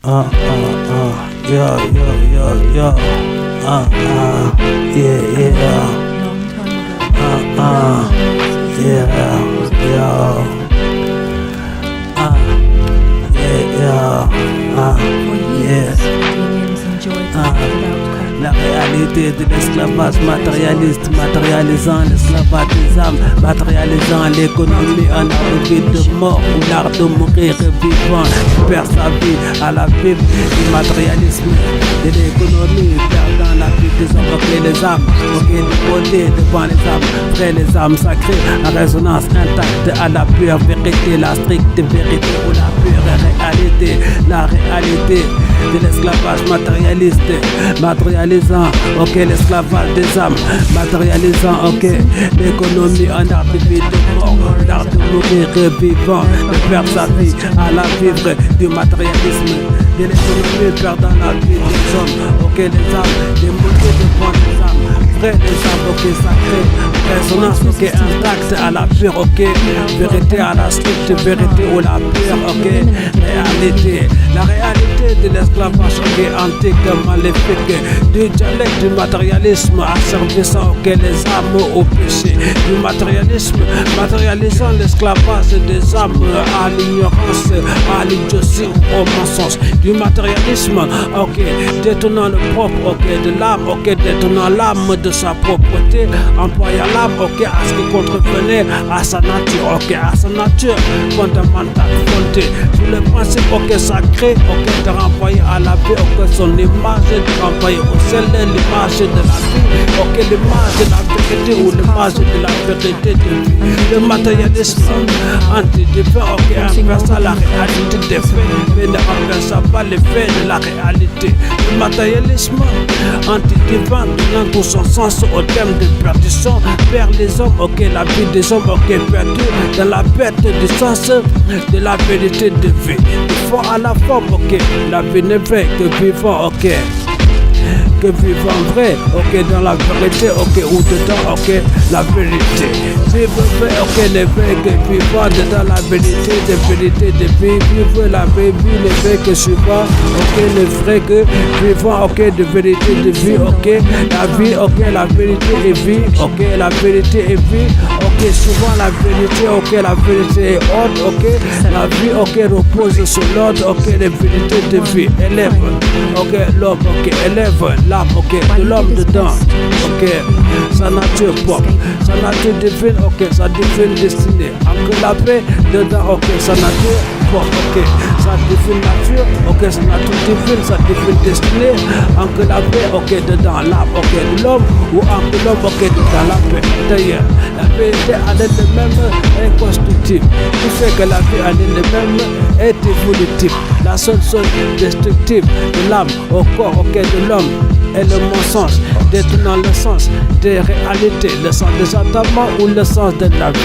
Yo, yeah. La réalité de l'esclavage matérialiste, matérialisant l'esclavage des âmes, matérialisant l'économie en art de vie de mort, ou l'art de mourir vivant, perd sa vie à la vie du matérialisme, de l'économie, perdant la vie des hommes, ok les âmes, ok les beautés devant les âmes, frère les âmes sacrées, en résonance intacte à la pure vérité, la stricte vérité ou la pure réalité, la réalité de l'esclavage matérialiste, matérialisant, ok, l'esclavage des âmes, matérialisant, ok, l'économie en art de vie de mort, l'art de mourir vivant, de perdre sa vie à la vivre du matérialisme, de l'économie perdant la vie des hommes, ok, les âmes, des motifs devant les âmes, frères les âmes, ok, sacrées, résonance, ok, intacte à la pure, ok, vérité à la stricte vérité ou la pure, ok, réalité, la réalité de l'esclavage, ok, antique, maléfique, du dialecte du matérialisme asservissant, ok, les âmes au péché, du matérialisme, matérialisant l'esclavage des âmes à l'ignorance, à l'idiotie ou au mensonge, du matérialisme, ok, détournant le propre, ok, de l'âme, ok, détournant l'âme de sa propreté, employant l'âme, ok, à ce qui contrevenait à sa nature, ok, à sa nature fondamentale, fondée sur le principe, ok, sacré, ok, de renvoyer à la vie, ok, son image, de renvoyer au ciel l'image de la vie, ok, l'image de la vérité ou l'image de la vérité de vie. Le matérialisme anti-divin, ok, inverse la réalité des faits, mais ne renverse pas les faits de la réalité. Le matérialisme anti-divin donnant tout son sens au thème de perdition vers les hommes, ok, la vie des hommes, ok, perdue dans la perte du sens de la vérité de vie. Du fond à la forme, ok, la vie ne fait que vivant, ok, que vivant vrai, ok, dans la vérité, ok, ou dedans, ok, la vérité. Vivre vrai, ok, ne fait que vivant dedans la vérité de vie, vivre la vraie vie, ne fait que suivant, ok, ne vrai que vivant, ok, de vérité de vie, ok, la vie, ok, la vérité est vie, ok, la vérité est vie, ok, souvent la vérité, ok, la vérité est ordre, ok, la vie, ok, repose sur l'ordre, ok, la vérité de vie, élève, ok, l'homme, ok, élève l'âme, ok, de l'homme dedans, ok, sa nature propre, sa nature divine, ok, sa divine destinée, entre la paix dedans, ok, sa nature propre, ok, sa divine nature, ok, sa nature divine, sa divine destinée, entre la paix, ok, dedans l'âme, ok, de l'homme, ou entre l'homme, ok, dedans la paix. D'ailleurs, la vérité en elle-même est constructive, qui fait que la vie en elle-même est évolutive. La seule chose destructive de l'âme au corps, ok, de l'homme est le mensonge, détournant le sens des réalités, le sens des attendements ou le sens de la vie.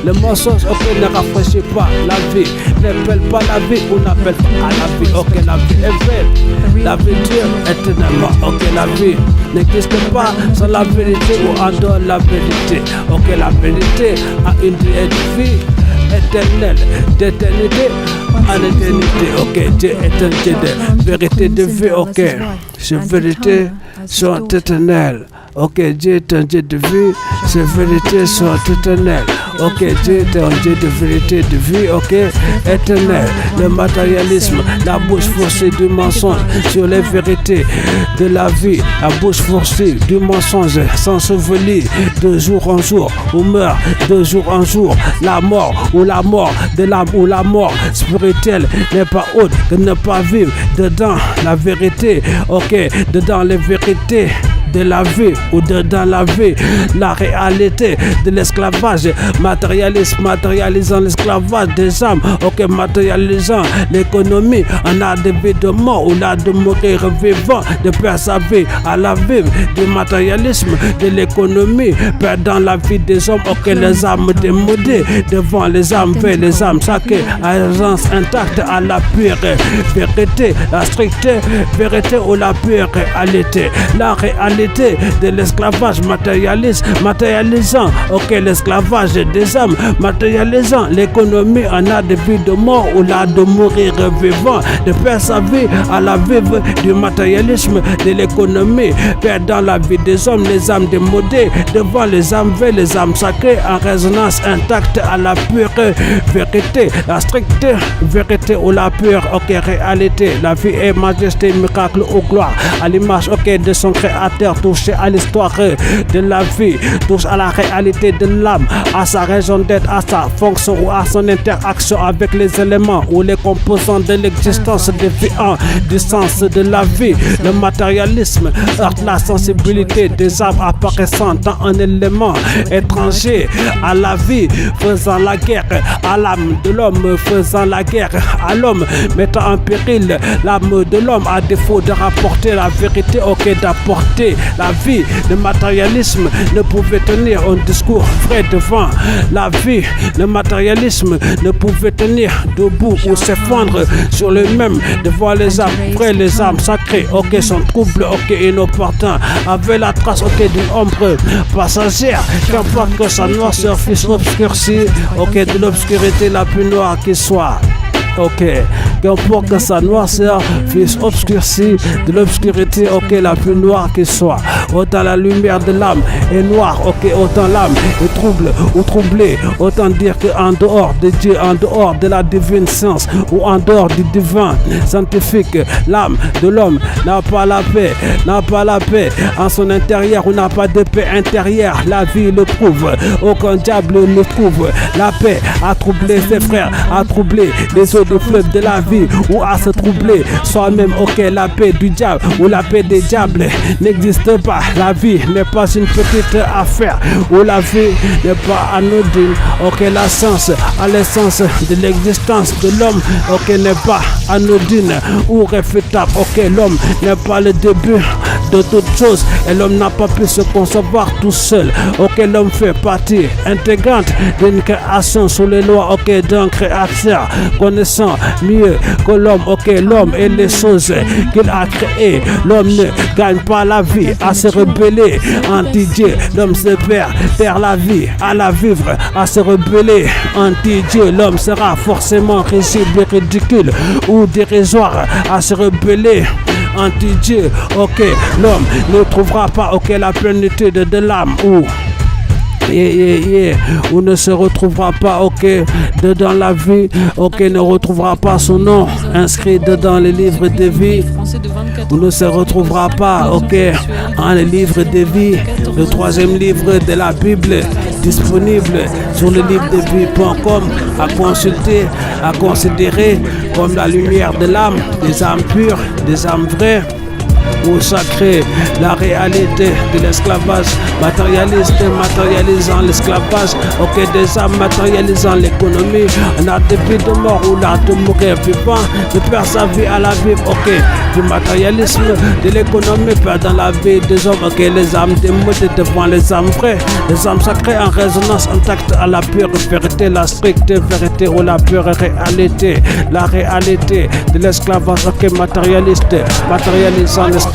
Le mensonge, ok, ne rafraîchit pas la vie, n'appelle pas la vie ou n'appelle pas à la vie, ok, la vie est vraie, la vie dure éternellement, ok, la vie n'existe pas sans la vérité ou en dehors de la vérité, ok, la vérité a une durée de vie éternelle, d'éternité en éternité, ok, Dieu éternité de vérité de vie, ok, ces vérités sont éternelles, ok, Dieu est un Dieu de vie, ces vérités sont éternelles. Ok, Dieu est un Dieu de vérité, de vie, ok, éternel. Le matérialisme, la bouche forcée du mensonge sur les vérités de la vie, la bouche forcée du mensonge s'ensevelit de jour en jour, ou meurt de jour en jour. La mort de l'âme ou la mort spirituelle n'est pas autre que ne pas vivre dedans la vérité, ok, dedans les vérités de la vie ou dans la vie, la réalité de l'esclavage matérialiste, matérialisant l'esclavage des âmes, ok, matérialisant l'économie en art de vie de mort ou l'art de mourir vivant, de perdre sa vie à la vie du matérialisme, de l'économie, perdant la vie des hommes, ok, les âmes démodées devant les âmes vraies, les âmes sacrées, à l'essence intacte à la pure vérité, la stricte vérité ou la pure réalité, la réalité réalité de l'esclavage matérialisant, ok, l'esclavage des âmes, matérialisant l'économie en art de vie de mort ou l'art de mourir vivant, de faire sa vie à la vive du matérialisme de l'économie, perdant la vie des hommes, les âmes démodées devant les âmes vraies, les âmes sacrées en résonance intacte à la pure vérité, la stricte vérité ou la pure, ok, réalité. La vie est majesté, miracle ou gloire, à l'image, ok, de son créateur, touché à l'histoire de la vie, touche à la réalité de l'âme, à sa raison d'être, à sa fonction ou à son interaction avec les éléments ou les composants de l'existence défiant du sens de la vie. Le matérialisme heurte la sensibilité des âmes apparaissant dans un élément étranger à la vie, faisant la guerre à l'âme de l'homme, faisant la guerre à l'homme, mettant en péril l'âme de l'homme à défaut de rapporter la vérité, ok, d'apporter la vie. Le matérialisme ne pouvait tenir un discours vrai devant la vie. Le matérialisme ne pouvait tenir debout ou s'effondrer sur lui-même devant les âmes vraies, les âmes sacrées, ok, son trouble, ok, inopportun, avec la trace, ok, d'une ombre passagère, qu'importe que sa noirceur puisse obscurcir, ok, de l'obscurité la plus noire qui soit. Ok, qu'importe que sa noirceur puisse obscurcir de l'obscurité, ok, la plus noire qui soit. Autant la lumière de l'âme est noire, ok, autant l'âme est trouble ou troublée. Autant dire qu'en dehors de Dieu, en dehors de la divine science ou en dehors du divin scientifique, l'âme de l'homme n'a pas la paix, n'a pas la paix en son intérieur ou n'a pas de paix intérieure. La vie le prouve, aucun diable ne trouve la paix à troubler ses frères, à troubler les autres du fleuve de la vie ou à se troubler soi-même, ok, la paix du diable ou la paix des diables n'existe pas. La vie n'est pas une petite affaire ou la vie n'est pas anodine, ok, la science à l'essence de l'existence de l'homme, ok, n'est pas anodine ou réfutable, ok, l'homme n'est pas le début de toute chose et l'homme n'a pas pu se concevoir tout seul, ok, l'homme fait partie intégrante d'une création sous les lois, ok, d'un créateur connaissant mieux que l'homme, ok, l'homme et les choses qu'il a créées. L'homme ne gagne pas la vie à se rebeller anti-Dieu, l'homme se perd la vie à la vivre, à se rebeller anti-Dieu, l'homme sera forcément risible, ridicule ou dérisoire à se rebeller anti-Dieu, ok, l'homme ne trouvera pas, ok, la plénitude de l'âme ou ou ne se retrouvera pas, ok, dedans la vie, ok, ne retrouvera pas son nom inscrit dedans les livres de vie, ou ne se retrouvera pas, ok, en les livres de vie, le troisième livre de la Bible disponible sur le livre de vie.com à consulter, à considérer comme la lumière de l'âme, des âmes pures, des âmes vraies ou sacré, la réalité de l'esclavage matérialiste, matérialisant l'esclavage, ok, des âmes matérialisant l'économie, l'art de vie de mort ou l'art de mourir vivant, de perdre sa vie à la vie, ok, du matérialisme, de l'économie, perdant la vie des hommes, ok, les âmes démodées devant les âmes vraies, les âmes sacrées en résonance intacte à la pure vérité, la stricte vérité ou la pure réalité, la réalité de l'esclavage, ok, matérialiste, matérialisant l'esclavage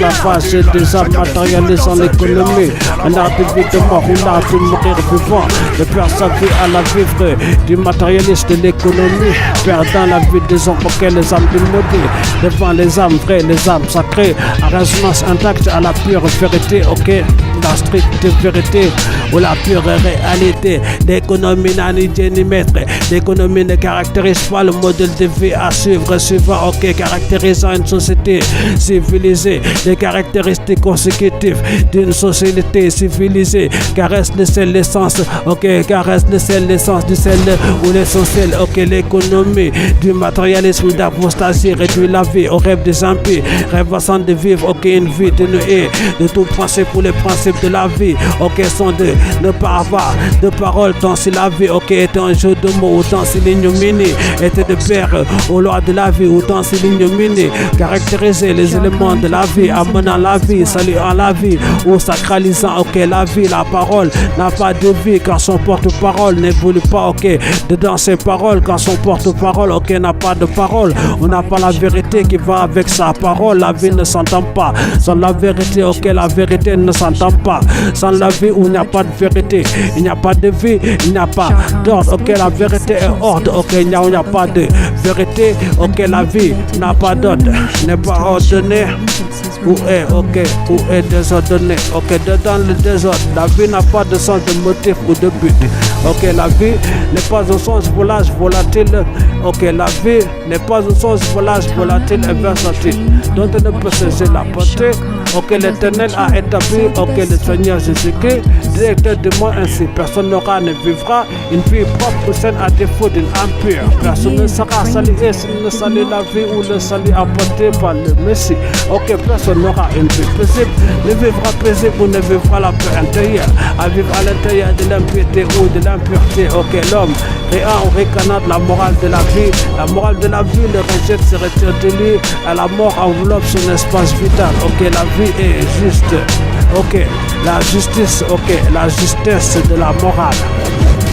des âmes matérialisant l'économie, un art de vie de mort ou l'art de mourir vivant, de perdre sa vie à la vivre, du matérialiste de l'économie, perdant la vie des hommes, ok, les âmes démodées devant les âmes vraies, les âmes sacrées, en résonance intacte à la pure vérité, ok, la stricte vérité ou la pure réalité. L'économie n'a ni Dieu ni maître, l'économie ne caractérise pas le modèle de vie à suivre suivant, ok, caractérisant une société civilisée. Les caractéristiques consécutives d'une société civilisée caresse le sel, l'essence, ok, caresse le sel, l'essence du sel ou l'essentiel, ok, l'économie du matérialisme d'apostasie réduit la vie au rêve des impies, rêvassant de vivre, ok, une vie dénuée de tout principe pour les principes principes de la vie, ok, sont de ne pas avoir de paroles, tant si la vie, ok, est un jeu de mots, autant si l'ignominie était de père aux lois de la vie, autant si l'ignominie caractérisait les éléments de la vie, amenant la vie, saluant la vie, ou sacralisant, ok, la vie, la parole n'a pas de vie quand son porte-parole n'évolue pas, ok, dedans ses paroles, quand son porte-parole, ok, n'a pas de parole, on n'a pas la vérité qui va avec sa parole, la vie ne s'entend pas, sans la vérité, ok, la vérité ne s'entend pas, sans la vie où il n'y a pas de vérité, il n'y a pas de vie, il n'y a pas d'ordre, ok, la vérité est ordre, ok, il n'y a pas de vérité, ok, la vie n'a pas d'ordre, n'est pas ordonnée, où est désordonné, ok, dans le désordre, la vie n'a pas de sens de motif ou de but, ok, la vie n'est pas un sens volage volatile, ok, la vie n'est pas un sens volage volatile et versatile, dont on ne peut cesser la portée, ok, l'Éternel a établi, ok, le Seigneur Jésus-Christ, directeur de moi ainsi, personne n'aura ne vivra une vie propre ou saine à défaut d'une âme pure, personne ne sera salué s'il ne salue la vie ou le salut apporté par le Messie, ok, personne n'aura une vie paisible, ne vivra paisible ou ne vivra la paix intérieure, à vivre à l'intérieur de l'impiété ou de l'impureté, ok, l'homme créant ou ricanant la morale de la vie, la morale de la vie le rejette, se retire de lui, à la mort enveloppe son espace vital, ok, la vie est juste, ok, la justice, ok, la justesse de la morale,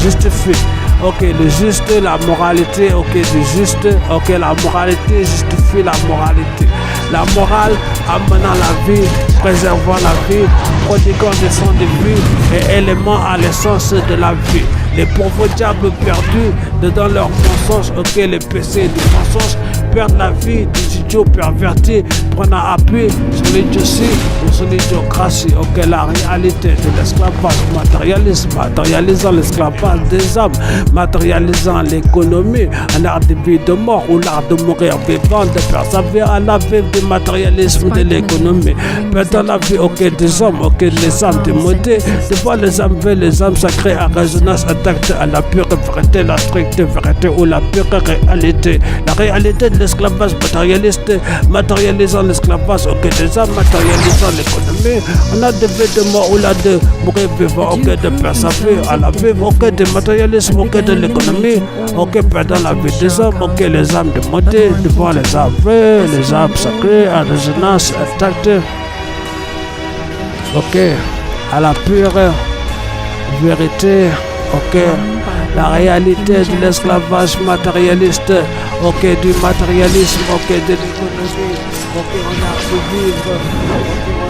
justifie, ok, le juste, la moralité, ok, du juste, ok, la moralité justifie la moralité, la morale amenant la vie, préservant la vie, prodiguant des sons de vie et élément à l'essence de la vie. Les pauvres diables perdus dans leurs mensonges, ok, les péchés du mensonge perdent la vie des idiots pervertis, prenant appui sur l'idiotie ou sur l'idiocratie, ok, la réalité de l'esclavage matérialiste, matérialisant l'esclavage des hommes, matérialisant l'économie, un art de vie de mort ou l'art de mourir vivant, de persévérer à la vie du matérialisme de l'économie, perdant la vie, ok, des hommes, ok, les âmes démodées, devant les âmes veillent, les âmes sacrées à résonance intacte à la pure vérité, la stricte vérité ou la pure réalité, la réalité de l'esclavage matérialiste, matérialisant l'esclavage, ok, des hommes, matérialisant l'économie, on a de vie de mort ou la de mourir vivant, ok, de persévérer à la vie, ok, de matérialisme, ok, de l'économie, ok, perdant la vie des hommes, ok, les âmes démodées, devant les âmes vraies, les âmes sacrées à résonance intacte, ok, à la pure vérité, ok, la réalité de l'esclavage matérialiste, ok, du matérialisme, ok, de l'économie, ok, on a pu vivre, ok,